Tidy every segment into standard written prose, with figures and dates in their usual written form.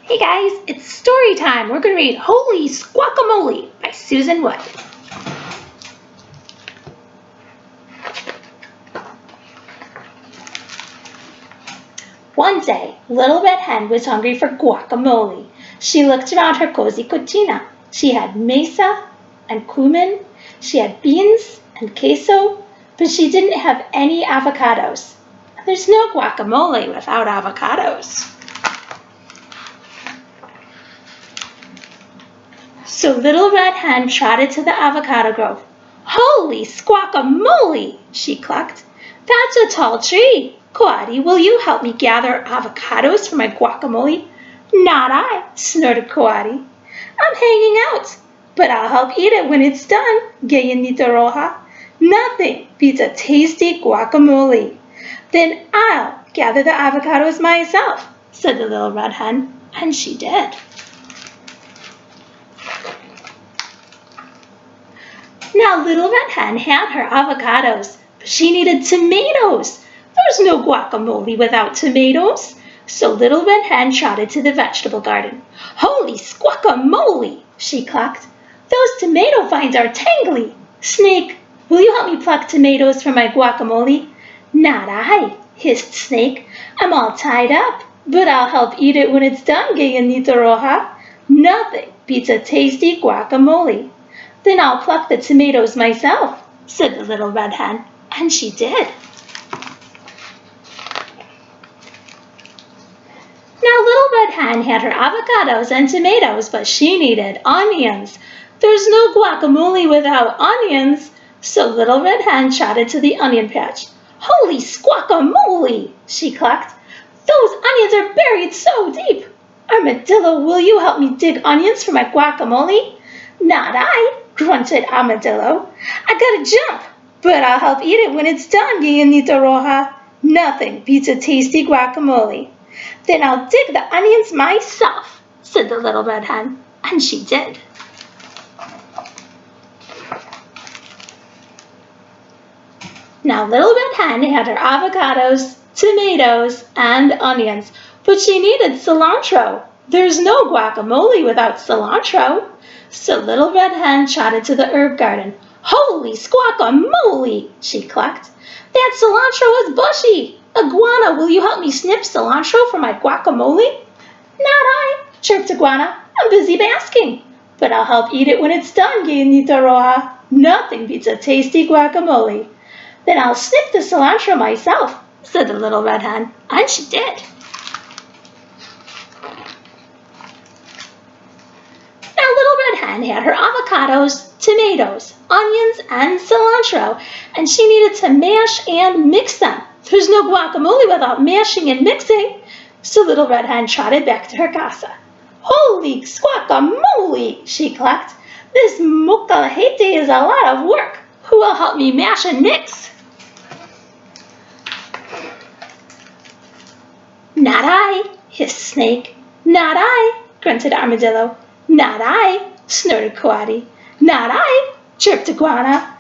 Hey guys, it's story time. We're going to read Holy Squawkamole by Susan Wood. One day, Little Red Hen was hungry for guacamole. She looked around her cozy cucina. She had mesa and cumin. She had beans and queso, but she didn't have any avocados. There's no guacamole without avocados. So Little Red Hen trotted to the avocado grove. Holy squawkamole, she clucked. That's a tall tree. Coati, will you help me gather avocados for my guacamole? Not I, snorted Coati. I'm hanging out, but I'll help eat it when it's done, Gallinita Roja. Nothing beats a tasty guacamole. Then I'll gather the avocados myself, said the Little Red Hen, and she did. Now Little Red Hen had her avocados, but she needed tomatoes. There's no guacamole without tomatoes. So Little Red Hen trotted to the vegetable garden. Holy squawkamole, she clucked. Those tomato vines are tangly. Snake, will you help me pluck tomatoes for my guacamole? Not I, hissed Snake. I'm all tied up, but I'll help eat it when it's done, Gallinita Roja. Nothing beats a tasty guacamole. Then I'll pluck the tomatoes myself, said the Little Red Hen, and she did. Now Little Red Hen had her avocados and tomatoes, but she needed onions. There's no guacamole without onions, so Little Red Hen trotted to the onion patch. Holy squawkamole, she clucked. Those onions are buried so deep. Armadillo, will you help me dig onions for my guacamole? Not I, grunted Armadillo. I gotta jump, but I'll help eat it when it's done, Gallinita Roja. Nothing beats a tasty guacamole. Then I'll dig the onions myself, said the Little Red Hen, and she did. Now Little Red Hen had her avocados, tomatoes, and onions, but she needed cilantro. There's no guacamole without cilantro. So Little Red Hen trotted to the herb garden. Holy squawkamole, she clucked. That cilantro is bushy. Iguana, will you help me snip cilantro for my guacamole? Not I, chirped Iguana. I'm busy basking. But I'll help eat it when it's done, Gallinita Roja. Nothing beats a tasty guacamole. Then I'll snip the cilantro myself, said the Little Red Hen, and she did. Now Little Red Hen had her avocados, tomatoes, onions, and cilantro, and she needed to mash and mix them. There's no guacamole without mashing and mixing. So Little Red Hen trotted back to her casa. Holy squawkamole, she clucked. This mocajete is a lot of work. Who will help me mash and mix? Not I, hissed Snake. Not I, grunted Armadillo. Not I, snorted Coati. Not I, chirped Iguana.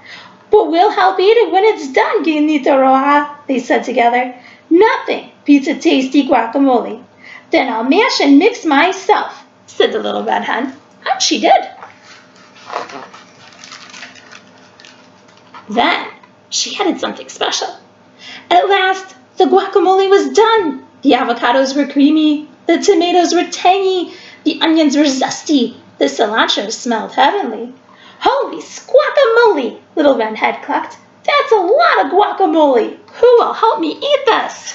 But we'll help eat it when it's done, Gallinita Roja, they said together. Nothing beats a tasty guacamole. Then I'll mash and mix myself, said the Little Red Hen, and she did. Then she added something special. At last, the guacamole was done. The avocados were creamy, the tomatoes were tangy, the onions were zesty, the cilantro smelled heavenly. Holy squawkamole, Little Red Hen clucked. That's a lot of guacamole. Who will help me eat this?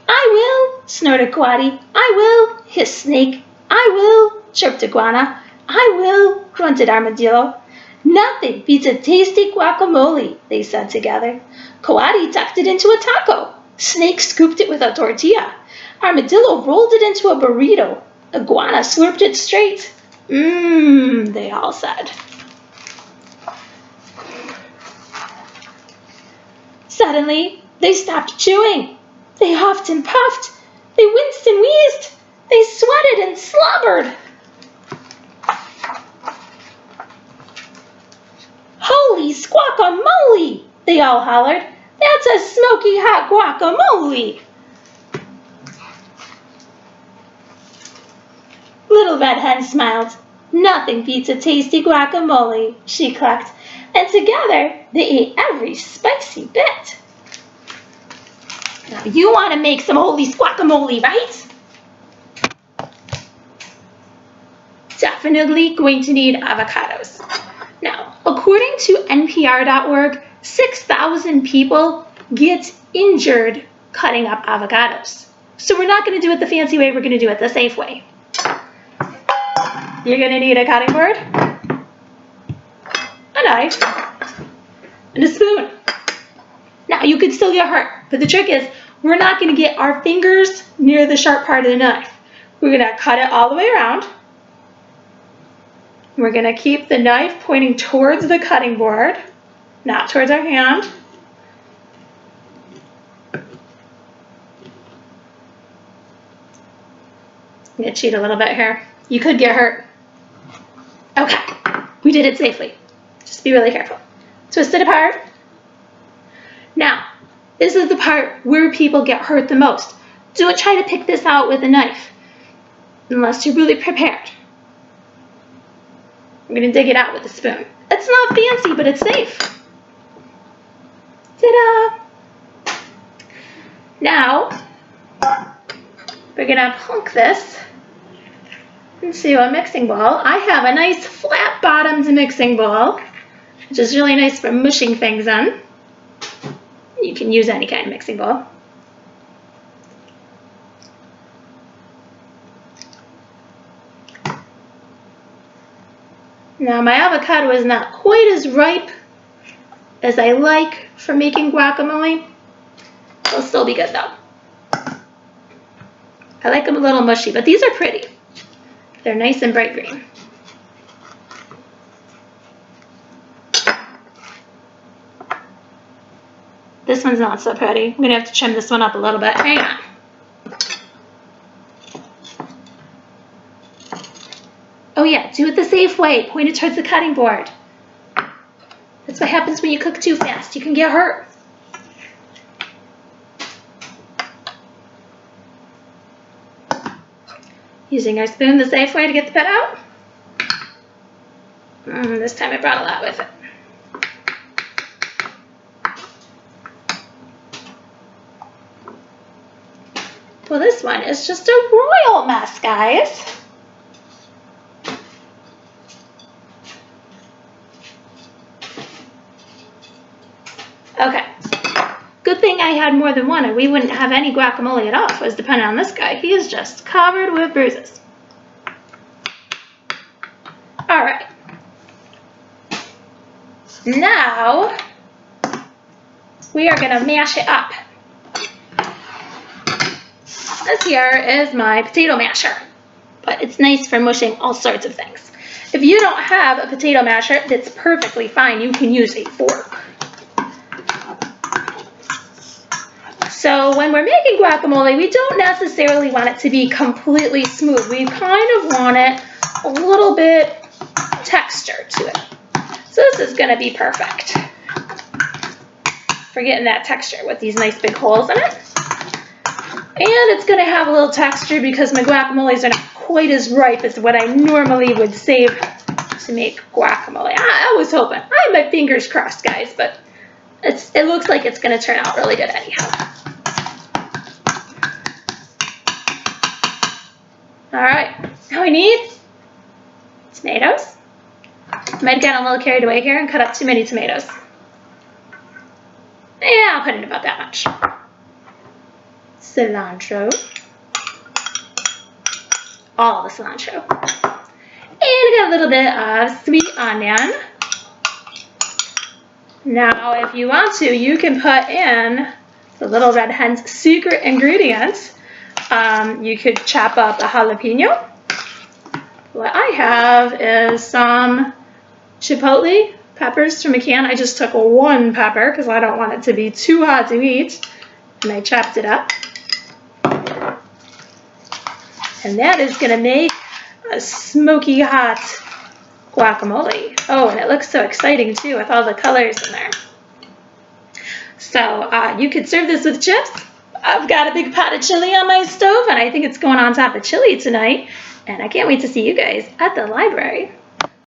I will, snorted Coati. I will, hissed Snake. I will, chirped Iguana. I will, grunted Armadillo. Nothing beats a tasty guacamole, they said together. Coati tucked it into a taco. Snake scooped it with a tortilla. Armadillo rolled it into a burrito. Iguana slurped it straight. They all said. Suddenly, they stopped chewing. They huffed and puffed. They winced and wheezed. They sweated and slobbered. Holy squawkamole, they all hollered. That's a smoky hot guacamole. Little Red Hen smiled. Nothing beats a tasty guacamole, she clucked, and together they ate every spicy bit. Now you want to make some holy guacamole, right? Definitely going to need avocados. Now, according to NPR.org, 6,000 people get injured cutting up avocados. So we're not going to do it the fancy way, we're going to do it the safe way. You're going to need a cutting board, a knife, and a spoon. Now, you could still get hurt, but the trick is we're not going to get our fingers near the sharp part of the knife. We're going to cut it all the way around. We're going to keep the knife pointing towards the cutting board, not towards our hand. I'm going to cheat a little bit here. You could get hurt. Okay, we did it safely. Just be really careful. Twist it apart. Now, this is the part where people get hurt the most. Don't try to pick this out with a knife unless you're really prepared. I'm going to dig it out with a spoon. It's not fancy, but it's safe. Ta-da! Now, we're going to plunk this into a mixing bowl. I have a nice flat-bottomed mixing bowl, which is really nice for mushing things in. You can use any kind of mixing bowl. Now my avocado is not quite as ripe as I like for making guacamole. It'll still be good though. I like them a little mushy, but these are pretty. They're nice and bright green. This one's not so pretty. I'm gonna have to trim this one up a little bit. Hang on. Oh yeah, do it the safe way. Point it towards the cutting board. That's what happens when you cook too fast. You can get hurt. Using our spoon the safe way to get the pit out. This time I brought a lot with it. Well, this one is just a royal mess, guys. Okay. Good thing I had more than one, or we wouldn't have any guacamole at all if it was dependent on this guy. He is just covered with bruises. All right. Now, we are going to mash it up. This here is my potato masher, but it's nice for mushing all sorts of things. If you don't have a potato masher, that's perfectly fine. You can use a fork. So when we're making guacamole, we don't necessarily want it to be completely smooth. We kind of want it a little bit texture to it. So this is going to be perfect for getting that texture with these nice big holes in it. And it's going to have a little texture because my guacamoles are not quite as ripe as what I normally would save to make guacamole. I was hoping. I had my fingers crossed, guys, but it looks like it's going to turn out really good anyhow. All right, now we need tomatoes. Might have gotten a little carried away here and cut up too many tomatoes. Yeah, I'll put in about that much. Cilantro. All the cilantro. And I got a little bit of sweet onion. Now, if you want to, you can put in the Little Red Hen's secret ingredient. You could chop up a jalapeno. What I have is some chipotle peppers from a can. I just took one pepper because I don't want it to be too hot to eat. And I chopped it up. And that is going to make a smoky hot guacamole. Oh, and it looks so exciting too with all the colors in there. So you could serve this with chips. I've got a big pot of chili on my stove, and I think it's going on top of chili tonight. And I can't wait to see you guys at the library.